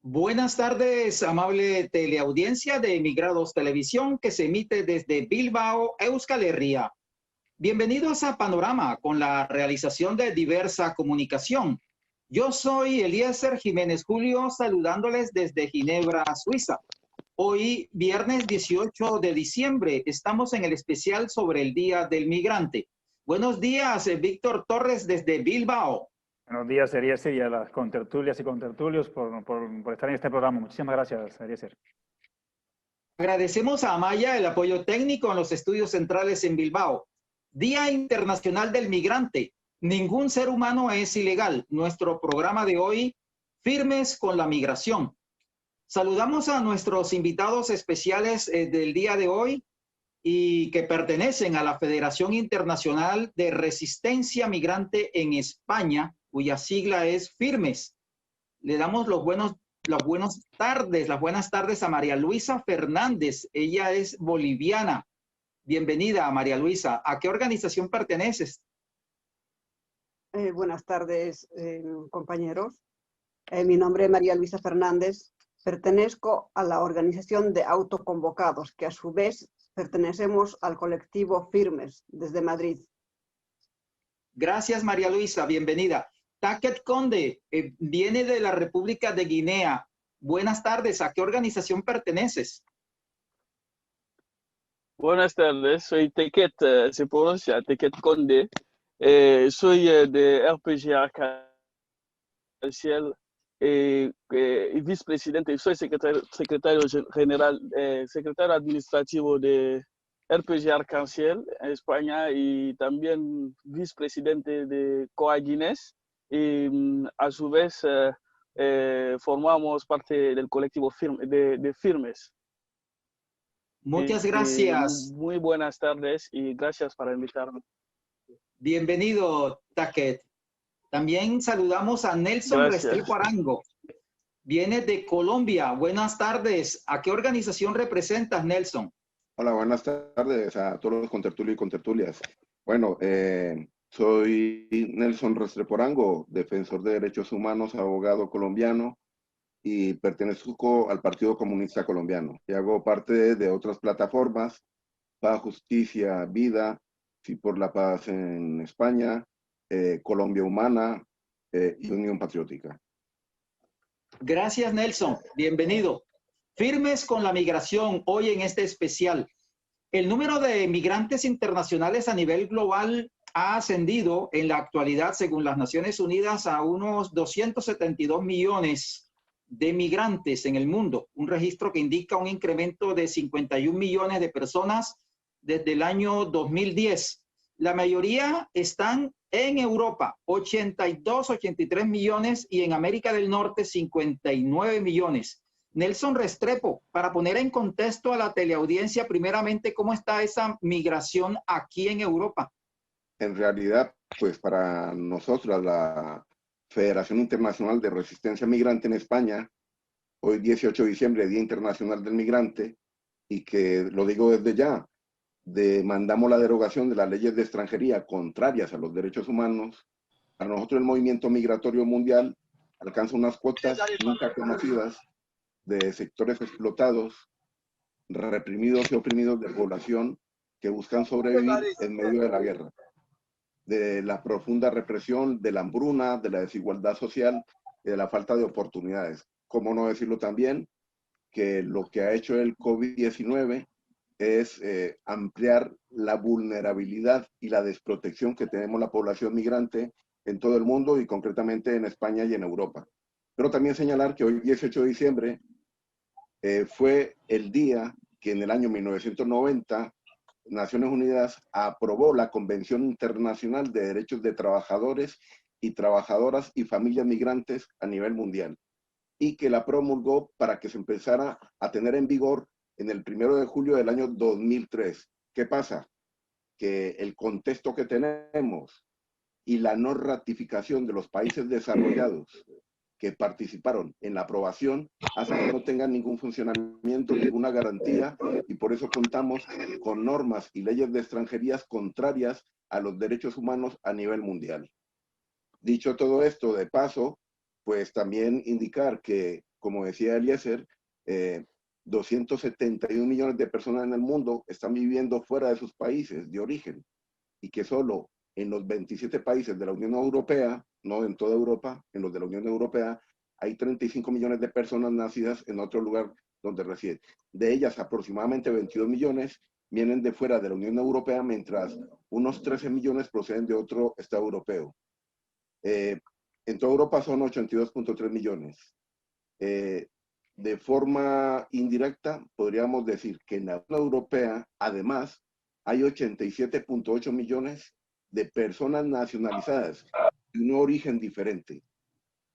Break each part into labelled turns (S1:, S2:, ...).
S1: Buenas tardes, amable teleaudiencia de Emigrados Televisión que se emite desde Bilbao, Euskal Herria. Bienvenidos a Panorama con la realización de Diversa Comunicación. Yo soy Eliezer Jiménez Julio, saludándoles desde Ginebra, Suiza. Hoy, viernes 18 de diciembre, estamos en el especial sobre el Día del Migrante. Buenos días, Víctor Torres desde Bilbao.
S2: Buenos días, Eliezer, y a las contertulias y contertulios por estar en este programa. Muchísimas gracias, Eliezer.
S1: Agradecemos a Amaya el apoyo técnico en los estudios centrales en Bilbao. Día Internacional del Migrante. Ningún ser humano es ilegal. Nuestro programa de hoy, Firmes con la Migración. Saludamos a nuestros invitados especiales del día de hoy y que pertenecen a la Federación Internacional de Resistencia Migrante en España, cuya sigla es Firmes. Le damos las buenas tardes a María Luisa Fernández. Ella es boliviana. Bienvenida, María Luisa. ¿A qué organización perteneces?
S3: Buenas tardes, compañeros. Mi nombre es María Luisa Fernández. Pertenezco a la organización de autoconvocados, que a su vez pertenecemos al colectivo Firmes, desde Madrid.
S1: Gracias, María Luisa. Bienvenida. Taket Conde viene de la República de Guinea. Buenas tardes. ¿A qué organización perteneces?
S4: Buenas tardes. Soy Taket, se pronuncia Taket Conde. Soy de RPG Arc-en-Ciel y vicepresidente. Soy secretario general, secretario administrativo de RPG Arc-en-Ciel en España y también vicepresidente de Coaguines. Y a su vez formamos parte del colectivo de Firmes.
S1: Muchas gracias.
S4: Muy buenas tardes y gracias por invitarme.
S1: Bienvenido, Taket. También saludamos a Nelson Restrepo Arango. Viene de Colombia. Buenas tardes. ¿A qué organización representas, Nelson?
S5: Hola, buenas tardes a todos los contertulios y contertulias. Bueno, soy Nelson Restrepo Arango, defensor de derechos humanos, abogado colombiano y pertenezco al Partido Comunista Colombiano. Y hago parte de otras plataformas, Paz, Justicia, Vida, Sí por la Paz en España, Colombia Humana y Unión Patriótica.
S1: Gracias, Nelson. Bienvenido. Firmes con la migración hoy en este especial. El número de migrantes internacionales a nivel global ha ascendido en la actualidad, según las Naciones Unidas, a unos 272 millones de migrantes en el mundo, un registro que indica un incremento de 51 millones de personas desde el año 2010. La mayoría están en Europa, 83 millones, y en América del Norte, 59 millones. Nelson Restrepo, para poner en contexto a la teleaudiencia, primeramente, ¿cómo está esa migración aquí en Europa?
S5: En realidad, pues para nosotros, la Federación Internacional de Resistencia Migrante en España, hoy 18 de diciembre, Día Internacional del Migrante, y que lo digo desde ya, demandamos la derogación de las leyes de extranjería contrarias a los derechos humanos. Para nosotros el movimiento migratorio mundial alcanza unas cuotas nunca conocidas de sectores explotados, reprimidos y oprimidos de población que buscan sobrevivir en medio de la guerra, de la profunda represión, de la hambruna, de la desigualdad social y de la falta de oportunidades. ¿Cómo no decirlo también? Que lo que ha hecho el COVID-19 es ampliar la vulnerabilidad y la desprotección que tenemos la población migrante en todo el mundo y concretamente en España y en Europa. Pero también señalar que hoy, 18 de diciembre, fue el día que en el año 1990 Naciones Unidas aprobó la Convención Internacional de Derechos de Trabajadores y Trabajadoras y Familias Migrantes a nivel mundial, y que la promulgó para que se empezara a tener en vigor en el 1 de julio del año 2003. ¿Qué pasa? Que el contexto que tenemos y la no ratificación de los países desarrollados que participaron en la aprobación hacen que no tengan ningún funcionamiento, ninguna garantía, y por eso contamos con normas y leyes de extranjerías contrarias a los derechos humanos a nivel mundial. Dicho todo esto, de paso, pues también indicar que como decía Eliezer, 271 millones de personas en el mundo están viviendo fuera de sus países de origen y que solo en los 27 países de la Unión Europea, no en toda Europa, en los de la Unión Europea, hay 35 millones de personas nacidas en otro lugar donde residen. De ellas, aproximadamente 22 millones vienen de fuera de la Unión Europea, mientras unos 13 millones proceden de otro estado europeo. En toda Europa son 82.3 millones. De forma indirecta, podríamos decir que en la Unión Europea, además, hay 87.8 millones de personas nacionalizadas de un origen diferente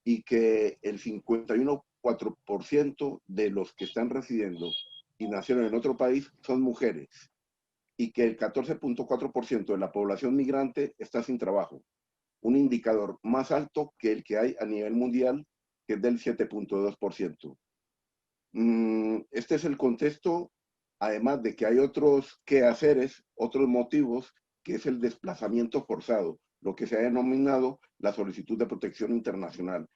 S5: y que el 51.4% de los que están residiendo y nacieron en otro país son mujeres y que el 14.4% de la población migrante está sin trabajo, un indicador más alto que el que hay a nivel mundial, que es del 7.2%. Este es el contexto, además de que hay otros quehaceres, otros motivos, que es el desplazamiento forzado, lo que se ha denominado la solicitud de protección internacional.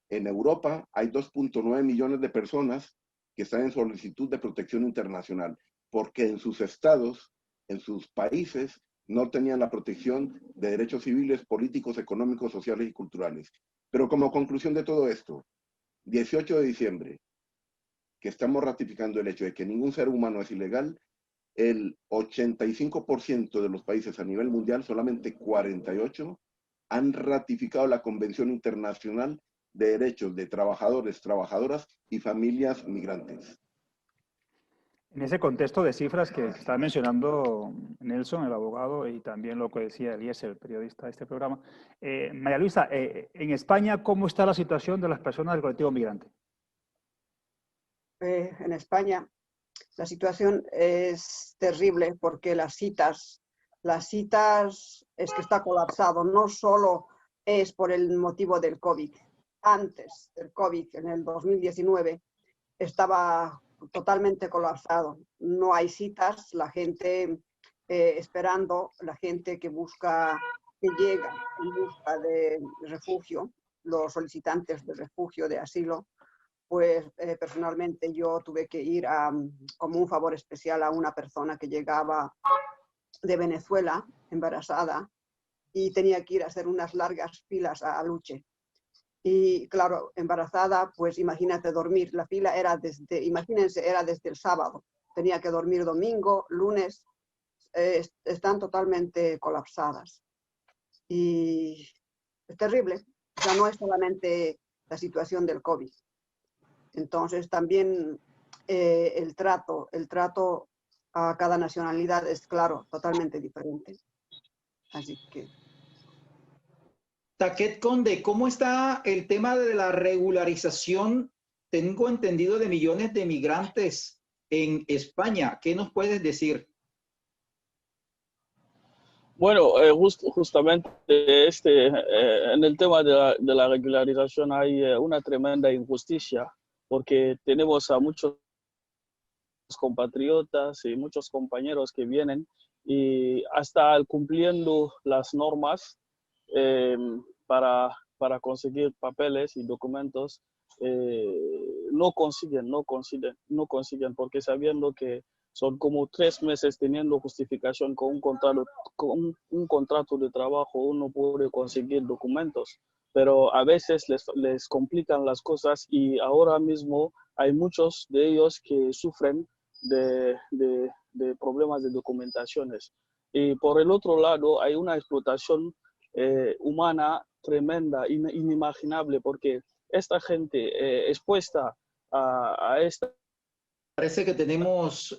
S5: En Europa hay 2.9 millones de personas que están en solicitud de protección internacional, porque en sus estados, en sus países, no tenían la protección de derechos civiles, políticos, económicos, sociales y culturales. Pero como conclusión de todo esto, 18 de diciembre, que estamos ratificando el hecho de que ningún ser humano es ilegal, el 85% de los países a nivel mundial, solamente 48, han ratificado la Convención Internacional de Derechos de Trabajadores, Trabajadoras y Familias Migrantes.
S2: En ese contexto de cifras que está mencionando Nelson, el abogado, y también lo que decía Eliezer, el periodista de este programa, María Luisa, en España, ¿cómo está la situación de las personas del colectivo migrante?
S3: En España la situación es terrible porque las citas es que está colapsado, no solo es por el motivo del COVID. Antes del COVID, en el 2019, estaba totalmente colapsado. No hay citas, la gente esperando, la gente que llega en busca de refugio, los solicitantes de refugio, de asilo, pues personalmente yo tuve que ir como un favor especial a una persona que llegaba de Venezuela, embarazada, y tenía que ir a hacer unas largas filas a Luche. Y claro, embarazada, pues imagínate dormir. La fila era imagínense, era desde el sábado. Tenía que dormir domingo, lunes. Están totalmente colapsadas. Y es terrible. O sea, no es solamente la situación del COVID. Entonces también el trato a cada nacionalidad es, claro, totalmente diferente. Así que...
S1: Taquet Conde, ¿cómo está el tema de la regularización? Tengo entendido de millones de migrantes en España. ¿Qué nos puedes decir?
S4: Bueno, justamente en el tema de la regularización hay una tremenda injusticia, porque tenemos a muchos compatriotas y muchos compañeros que vienen y hasta cumpliendo las normas para conseguir papeles y documentos, no consiguen, porque sabiendo que son como 3 meses teniendo justificación con un contrato de trabajo, uno puede conseguir documentos, pero a veces les complican las cosas y ahora mismo hay muchos de ellos que sufren de problemas de documentaciones. Y por el otro lado hay una explotación humana tremenda, inimaginable, porque esta gente expuesta a esta
S1: Parece que tenemos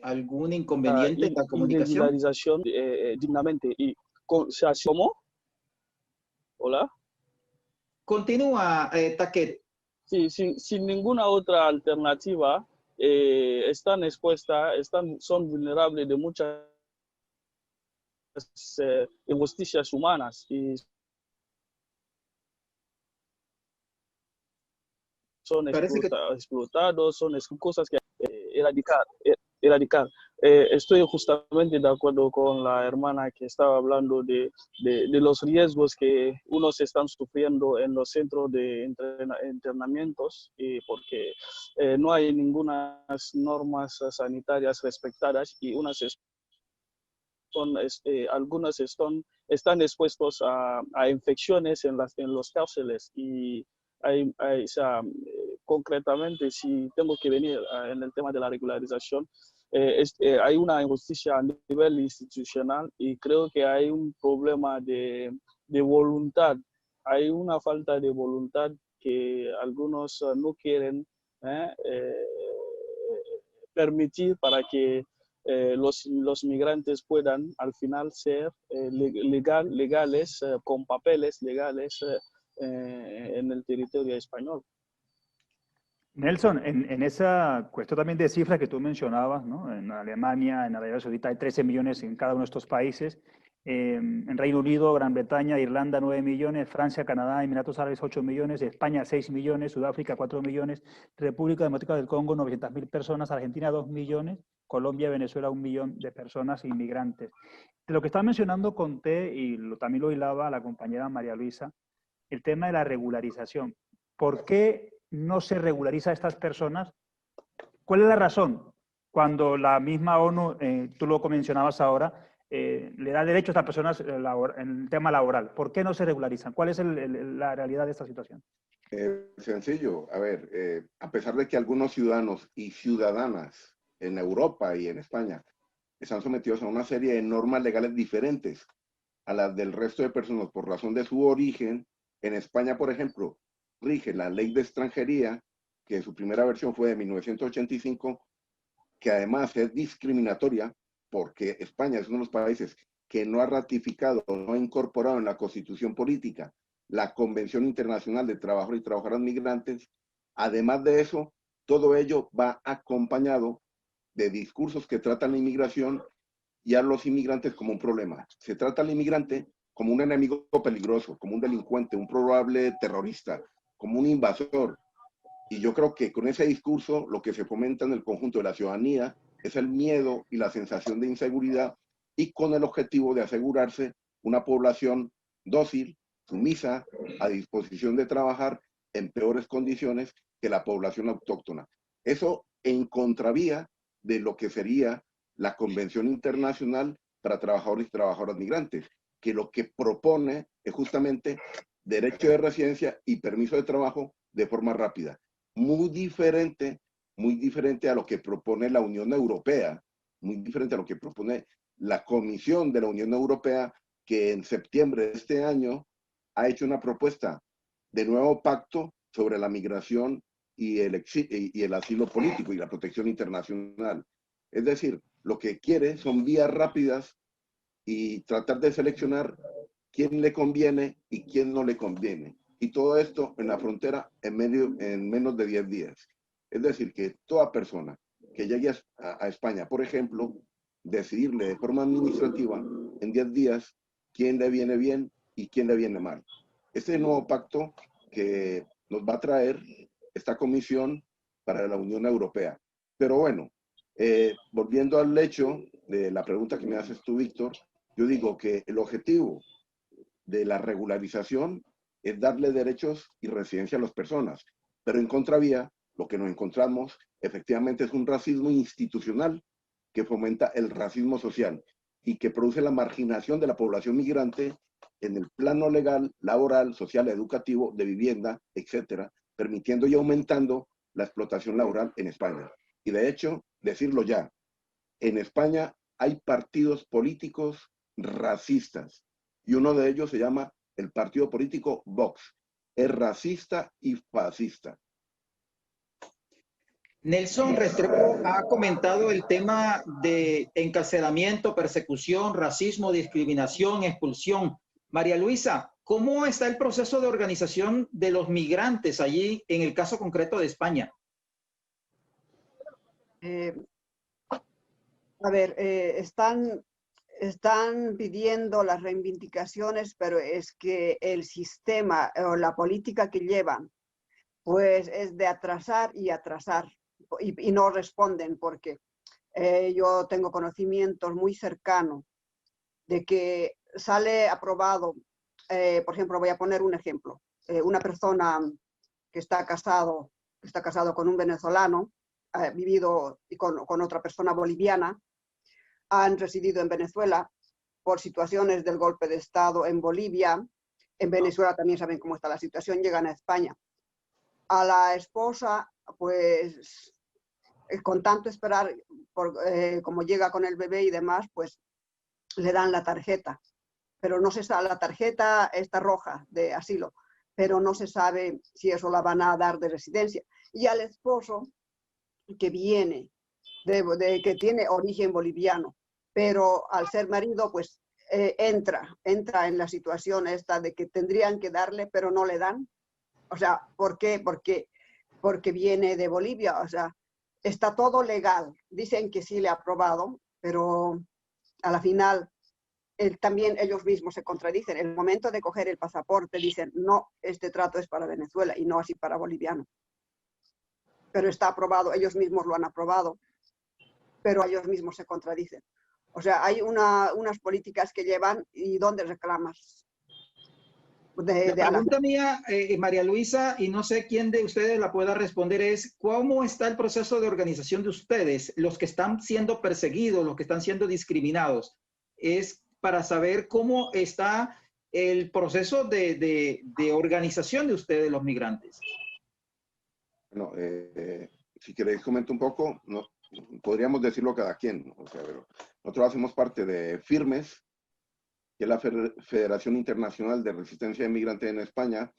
S1: algún inconveniente en la comunicación.
S4: irregularización dignamente. Y ¿se asomó? ¿Hola?
S1: Continúa, Taquet.
S4: Sí, sin ninguna otra alternativa, están expuestas, son vulnerables de muchas injusticias humanas y son explotados, son cosas que erradicar. erradicar. Estoy justamente de acuerdo con la hermana que estaba hablando de los riesgos que unos están sufriendo en los centros de internamientos, porque no hay ninguna normas sanitarias respetadas y algunas están expuestos a infecciones en los cárceles y o sea, concretamente, si tengo que venir en el tema de la regularización, hay una injusticia a nivel institucional y creo que hay un problema de voluntad. Hay una falta de voluntad que algunos no quieren permitir para que los migrantes puedan al final ser legales, con papeles legales en el territorio español.
S2: Nelson, en esa cuestión también de cifras que tú mencionabas, ¿no? En Alemania, en Arabia Saudita hay 13 millones en cada uno de estos países. En Reino Unido, Gran Bretaña, Irlanda 9 millones, Francia, Canadá, Emiratos Árabes 8 millones, España 6 millones, Sudáfrica 4 millones, República Democrática del Congo 900.000 personas, Argentina 2 millones, Colombia, Venezuela 1 millón de personas inmigrantes. De lo que estaba mencionando conté, y también lo hilaba la compañera María Luisa, el tema de la regularización. ¿Por qué no se regulariza a estas personas? ¿Cuál es la razón? Cuando la misma ONU, tú lo mencionabas ahora, le da derecho a estas personas en el tema laboral. ¿Por qué no se regularizan? ¿Cuál es la realidad de esta situación?
S5: Sencillo. A ver, a pesar de que algunos ciudadanos y ciudadanas en Europa y en España están sometidos a una serie de normas legales diferentes a las del resto de personas por razón de su origen, en España, por ejemplo, rige la ley de extranjería, que su primera versión fue de 1985, que además es discriminatoria porque España es uno de los países que no ha ratificado, no ha incorporado en la Constitución Política la Convención Internacional de Trabajadores y Trabajadoras Migrantes. Además de eso, todo ello va acompañado de discursos que tratan la inmigración y a los inmigrantes como un problema. Se trata al inmigrante como un enemigo peligroso, como un delincuente, un probable terrorista, como un invasor. Y yo creo que con ese discurso lo que se fomenta en el conjunto de la ciudadanía es el miedo y la sensación de inseguridad, y con el objetivo de asegurarse una población dócil, sumisa, a disposición de trabajar en peores condiciones que la población autóctona. Eso en contravía de lo que sería la Convención Internacional para Trabajadores y Trabajadoras Migrantes, que lo que propone es justamente derecho de residencia y permiso de trabajo de forma rápida. Muy diferente a lo que propone la Unión Europea, muy diferente a lo que propone la Comisión de la Unión Europea, que en septiembre de este año ha hecho una propuesta de nuevo pacto sobre la migración y el asilo político y la protección internacional. Es decir, lo que quiere son vías rápidas y tratar de seleccionar quién le conviene y quién no le conviene. Y todo esto en la frontera en menos de 10 días. Es decir, que toda persona que llegue a España, por ejemplo, decidirle de forma administrativa en 10 días quién le viene bien y quién le viene mal. Este nuevo pacto que nos va a traer esta comisión para la Unión Europea. Pero bueno, volviendo al hecho de la pregunta que me haces tú, Víctor, yo digo que el objetivo de la regularización es darle derechos y residencia a las personas, pero en contravía, lo que nos encontramos efectivamente es un racismo institucional que fomenta el racismo social y que produce la marginación de la población migrante en el plano legal, laboral, social, educativo, de vivienda, etcétera, permitiendo y aumentando la explotación laboral en España. Y de hecho, decirlo ya, en España hay partidos políticos racistas y uno de ellos se llama el partido político Vox. Es racista y fascista.
S1: Nelson Restrepo ha comentado el tema de encarcelamiento, persecución, racismo, discriminación, expulsión. María Luisa, ¿cómo está el proceso de organización de los migrantes allí en el caso concreto de España?
S3: Están pidiendo las reivindicaciones, pero es que el sistema o la política que llevan, pues es de atrasar y atrasar, y no responden porque yo tengo conocimientos muy cercanos de que sale aprobado, por ejemplo, voy a poner un ejemplo, una persona que está casado con un venezolano, ha vivido con otra persona boliviana, han residido en Venezuela por situaciones del golpe de Estado en Bolivia. En Venezuela también saben cómo está la situación, llegan a España. A la esposa, pues, con tanto esperar, como llega con el bebé y demás, pues le dan la tarjeta. Pero no se sabe, la tarjeta está roja de asilo, pero no se sabe si eso la van a dar de residencia. Y al esposo, que viene, que tiene origen boliviano, pero al ser marido, pues entra en la situación esta de que tendrían que darle, pero no le dan. O sea, ¿por qué? Porque viene de Bolivia, o sea, está todo legal. Dicen que sí le ha aprobado, pero a la final también ellos mismos se contradicen. En el momento de coger el pasaporte dicen, no, este trato es para Venezuela y no así para boliviano. Pero está aprobado, ellos mismos lo han aprobado, pero ellos mismos se contradicen. O sea, hay unas políticas que llevan y ¿dónde reclamas?
S1: La pregunta mía, María Luisa, y no sé quién de ustedes la pueda responder, es ¿cómo está el proceso de organización de ustedes, los que están siendo perseguidos, los que están siendo discriminados? Es para saber cómo está el proceso de organización de ustedes, los migrantes.
S5: Bueno, si queréis comento un poco, no, podríamos decirlo cada quien, o sea, pero nosotros hacemos parte de Firmes, que es la Federación Internacional de Resistencia de Migrantes en España.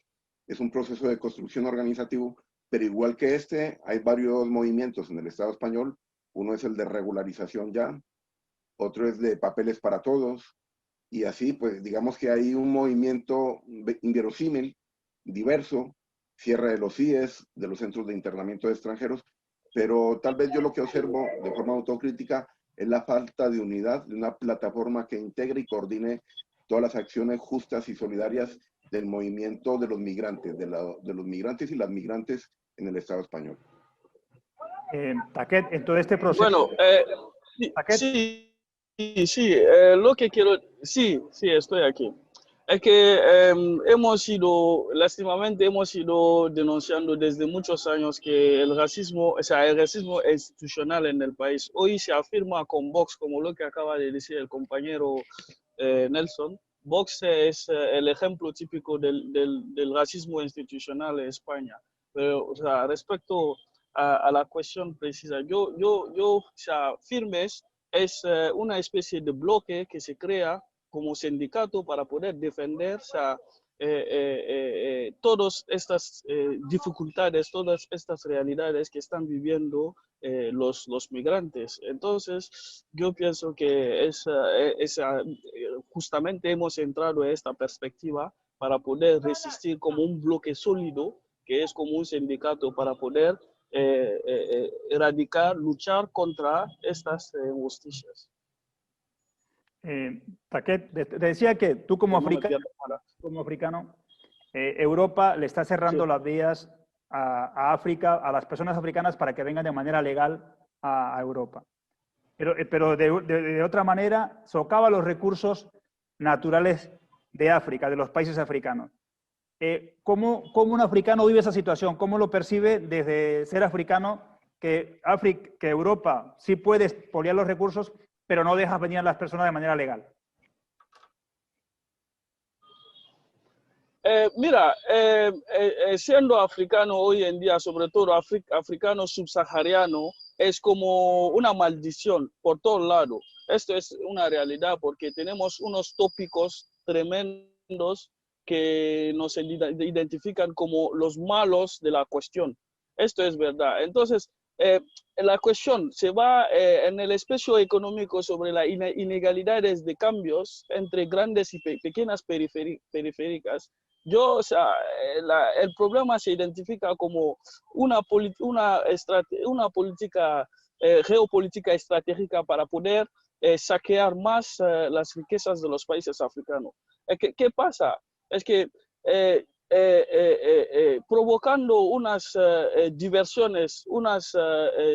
S5: Es un proceso de construcción organizativo, pero igual que este, hay varios movimientos en el Estado español. Uno es el de regularización ya, otro es de papeles para todos, y así, pues, digamos que hay un movimiento inverosímil, diverso, cierre de los CIES, de los centros de internamiento de extranjeros, pero tal vez yo lo que observo de forma autocrítica es la falta de unidad de una plataforma que integre y coordine todas las acciones justas y solidarias del movimiento de los migrantes, de los migrantes y las migrantes en el Estado español.
S2: Taquet, en todo este proceso...
S4: Bueno, lo que quiero... Sí, estoy aquí. Es que lastimamente hemos ido denunciando desde muchos años que el racismo institucional en el país hoy se afirma con Vox, como lo que acaba de decir el compañero Nelson. Vox es el ejemplo típico del racismo institucional en España. Pero, o sea, respecto a la cuestión precisa, o sea, Firmes es una especie de bloque que se crea como sindicato para poder defender todas estas dificultades, todas estas realidades que están viviendo los migrantes. Entonces, yo pienso que justamente hemos entrado en esta perspectiva para poder resistir como un bloque sólido, que es como un sindicato para poder erradicar, luchar contra estas injusticias.
S2: Taquet, te decía que tú como africano, Europa le está cerrando las vías a África, a las personas africanas para que vengan de manera legal a Europa. Pero de otra manera socava los recursos naturales de África, de los países africanos. ¿Cómo un africano vive esa situación? ¿Cómo lo percibe desde ser africano que Europa sí puede expoliar los recursos, pero no dejas venir a las personas de manera legal?
S4: Mira, siendo africano hoy en día, sobre todo africano subsahariano, es como una maldición por todos lados. Esto es una realidad porque tenemos unos tópicos tremendos que nos identifican como los malos de la cuestión. Esto es verdad. Entonces, la cuestión se va en el espacio económico sobre las inegalidades de cambios entre grandes y pequeñas periféricas. O sea, el problema se identifica como una política geopolítica estratégica para poder saquear más las riquezas de los países africanos. ¿Qué pasa? Es que provocando unas diversiones, unas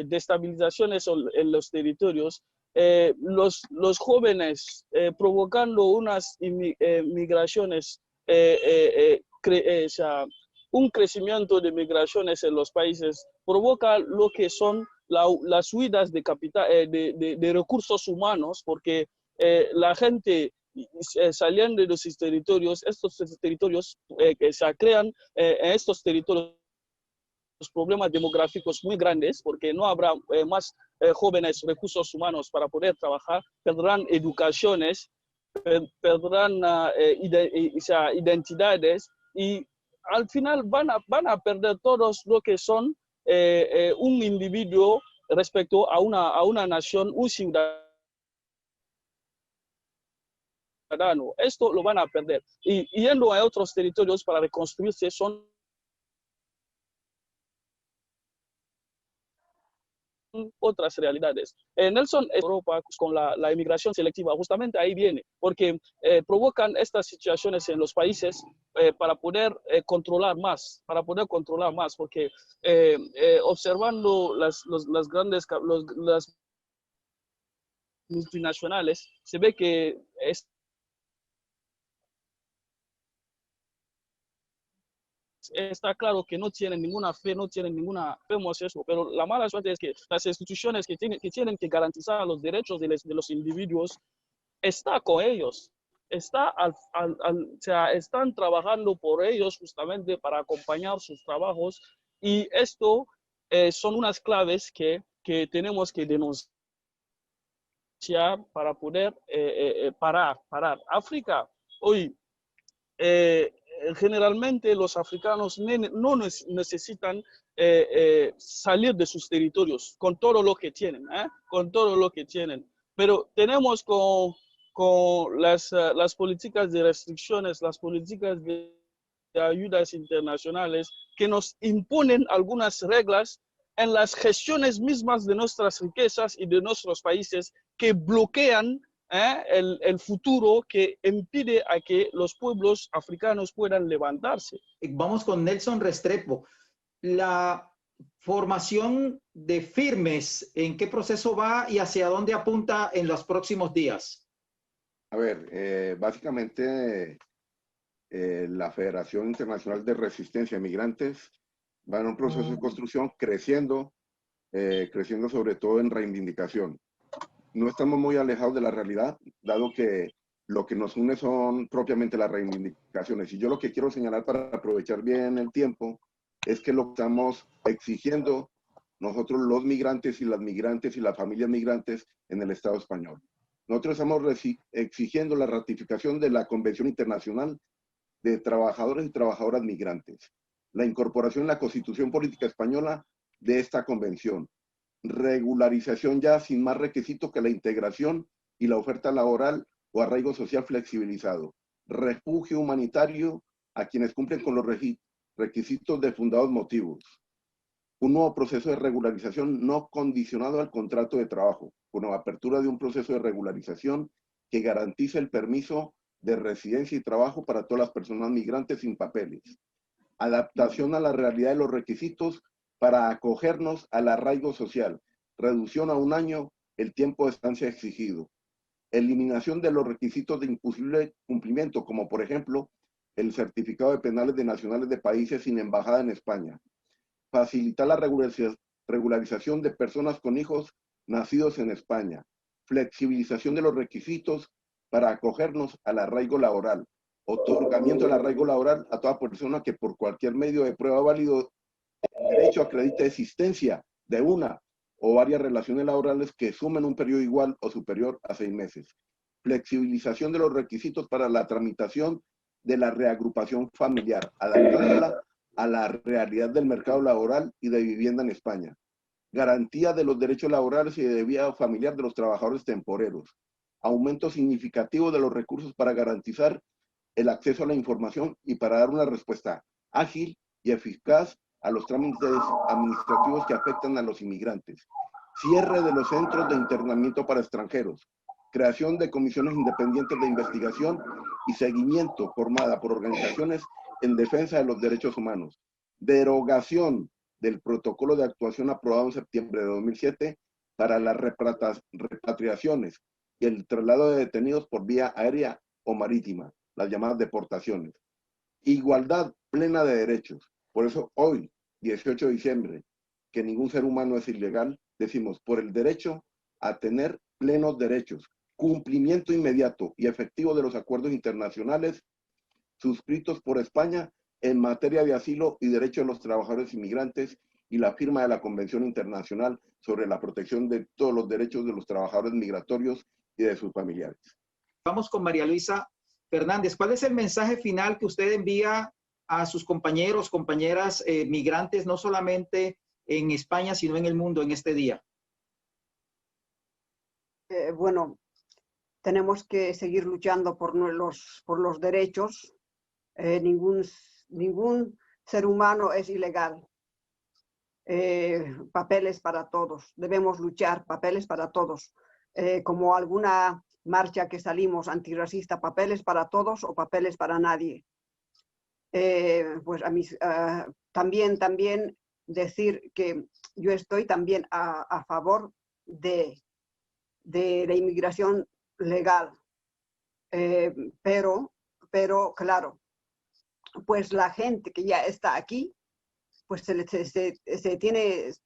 S4: destabilizaciones en los territorios, los jóvenes provocando unas migraciones, o sea, un crecimiento de migraciones en los países, provoca lo que son las huidas de, capital, de recursos humanos, porque la gente saliendo de sus territorios, estos territorios que se crean en estos territorios problemas demográficos muy grandes, porque no habrá más jóvenes recursos humanos para poder trabajar, perderán educaciones, perderán identidades y al final van a perder todos lo que son un individuo respecto a una nación, un ciudadano. Esto lo van a perder. Y yendo a otros territorios para reconstruirse son otras realidades. Nelson, Europa con la inmigración selectiva, justamente ahí viene, porque provocan estas situaciones en los países para poder controlar más, porque observando las multinacionales, se ve que está claro que no tienen ninguna fe, vemos eso, pero la mala suerte es que las instituciones que tienen que garantizar los derechos de los individuos está con ellos, o sea, están trabajando por ellos justamente para acompañar sus trabajos y esto son unas claves que tenemos que denunciar para poder parar. África, hoy generalmente los africanos no necesitan salir de sus territorios con todo lo que tienen, pero tenemos con las políticas de restricciones, las políticas de ayudas internacionales que nos imponen algunas reglas en las gestiones mismas de nuestras riquezas y de nuestros países que bloquean el futuro, que impide a que los pueblos africanos puedan levantarse.
S1: Vamos con Nelson Restrepo. La formación de Firmes, ¿en qué proceso va y hacia dónde apunta en los próximos días?
S5: A ver, básicamente la Federación Internacional de Resistencia a Migrantes va en un proceso de construcción creciendo sobre todo en reivindicación. No estamos muy alejados de la realidad, dado que lo que nos une son propiamente las reivindicaciones. Y yo lo que quiero señalar para aprovechar bien el tiempo es que lo que estamos exigiendo nosotros los migrantes y las familias migrantes en el Estado español. Nosotros estamos exigiendo la ratificación de la Convención Internacional de Trabajadores y Trabajadoras Migrantes, la incorporación en la Constitución Política Española de esta convención, regularización ya sin más requisito que la integración y la oferta laboral o arraigo social flexibilizado, refugio humanitario a quienes cumplen con los requisitos de fundados motivos, un nuevo proceso de regularización no condicionado al contrato de trabajo, con la apertura de un proceso de regularización que garantice el permiso de residencia y trabajo para todas las personas migrantes sin papeles, adaptación a la realidad de los requisitos para acogernos al arraigo social, reducción a 1 año el tiempo de estancia exigido, eliminación de los requisitos de imposible cumplimiento, como por ejemplo el certificado de penales de nacionales de países sin embajada en España, facilitar la regularización de personas con hijos nacidos en España, flexibilización de los requisitos para acogernos al arraigo laboral, otorgamiento del arraigo laboral a toda persona que por cualquier medio de prueba válido derecho acredite existencia de una o varias relaciones laborales que sumen un periodo igual o superior a 6 meses. Flexibilización de los requisitos para la tramitación de la reagrupación familiar, adaptándola a la realidad del mercado laboral y de vivienda en España. Garantía de los derechos laborales y de vida familiar de los trabajadores temporeros. Aumento significativo de los recursos para garantizar el acceso a la información y para dar una respuesta ágil y eficaz a los trámites administrativos que afectan a los inmigrantes. Cierre de los centros de internamiento para extranjeros. Creación de comisiones independientes de investigación y seguimiento formada por organizaciones en defensa de los derechos humanos. Derogación del protocolo de actuación aprobado en septiembre de 2007 para las repatriaciones y el traslado de detenidos por vía aérea o marítima, las llamadas deportaciones. Igualdad plena de derechos. Por eso hoy, 18 de diciembre, que ningún ser humano es ilegal, decimos por el derecho a tener plenos derechos, cumplimiento inmediato y efectivo de los acuerdos internacionales suscritos por España en materia de asilo y derechos de los trabajadores inmigrantes y la firma de la Convención Internacional sobre la protección de todos los derechos de los trabajadores migratorios y de sus familiares.
S1: Vamos con María Luisa Fernández. ¿Cuál es el mensaje final que usted envía a sus compañeros, compañeras migrantes, no solamente en España, sino en el mundo en este día?
S3: Bueno, tenemos que seguir luchando por los derechos. Ningún ser humano es ilegal. Papeles para todos. Debemos luchar, papeles para todos. Como alguna marcha que salimos antirracista, papeles para todos o papeles para nadie. Pues también decir que yo estoy también a favor de la inmigración legal. Pero claro, pues la gente que ya está aquí, pues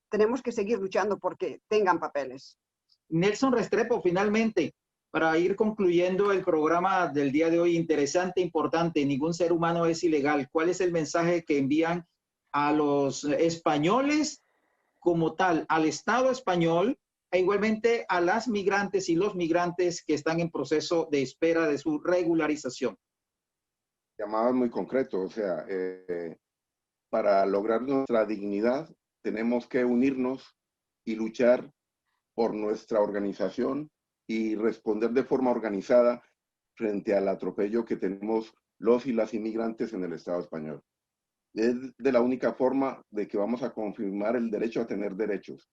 S3: tenemos que seguir luchando porque tengan papeles.
S1: Nelson Restrepo, finalmente, para ir concluyendo el programa del día de hoy, interesante, importante, ningún ser humano es ilegal. ¿Cuál es el mensaje que envían a los españoles como tal, al Estado español, e igualmente a las migrantes y los migrantes que están en proceso de espera de su regularización?
S5: Llamado muy concreto, o sea, para lograr nuestra dignidad tenemos que unirnos y luchar por nuestra organización y responder de forma organizada frente al atropello que tenemos los y las inmigrantes en el Estado español. Es de la única forma de que vamos a confirmar el derecho a tener derechos.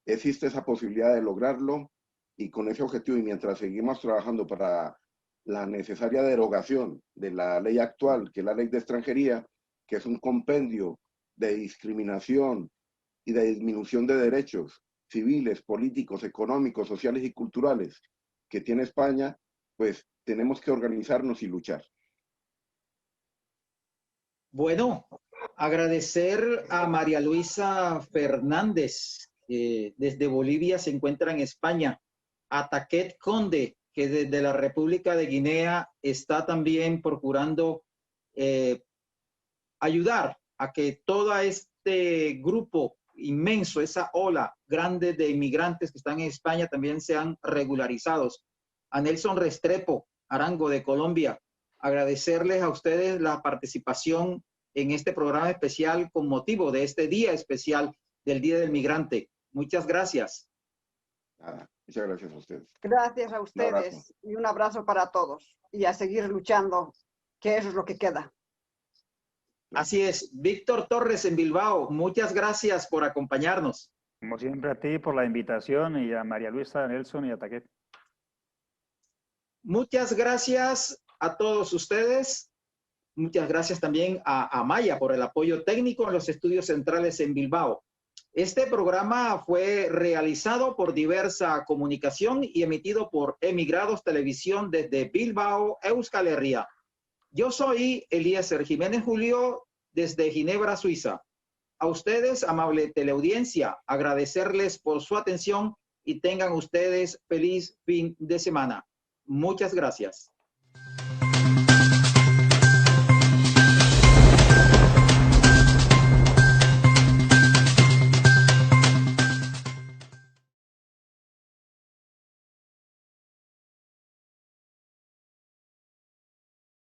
S5: Existe esa posibilidad de lograrlo y con ese objetivo, y mientras seguimos trabajando para la necesaria derogación de la ley actual, que es la ley de extranjería, que es un compendio de discriminación y de disminución de derechos civiles, políticos, económicos, sociales y culturales que tiene España, pues tenemos que organizarnos y luchar.
S1: Bueno, agradecer a María Luisa Fernández, que desde Bolivia se encuentra en España, a Taquet Conde, que desde la República de Guinea está también procurando ayudar a que todo este grupo inmenso, esa ola grande de inmigrantes que están en España también sean regularizados. A Nelson Restrepo Arango de Colombia, agradecerles a ustedes la participación en este programa especial con motivo de este día especial del Día del Migrante. Muchas gracias.
S5: Muchas gracias a ustedes.
S3: Gracias a ustedes y un abrazo para todos y a seguir luchando, que eso es lo que queda.
S1: Así es. Víctor Torres en Bilbao, muchas gracias por acompañarnos.
S2: Como siempre a ti por la invitación y a María Luisa, a Nelson y a Taquet.
S1: Muchas gracias a todos ustedes. Muchas gracias también a Amaya por el apoyo técnico en los estudios centrales en Bilbao. Este programa fue realizado por Diversa Comunicación y emitido por Emigrados Televisión desde Bilbao, Euskal Herria. Yo soy Eliezer Jiménez Julio desde Ginebra, Suiza. A ustedes, amable teleaudiencia, agradecerles por su atención y tengan ustedes feliz fin de semana. Muchas gracias.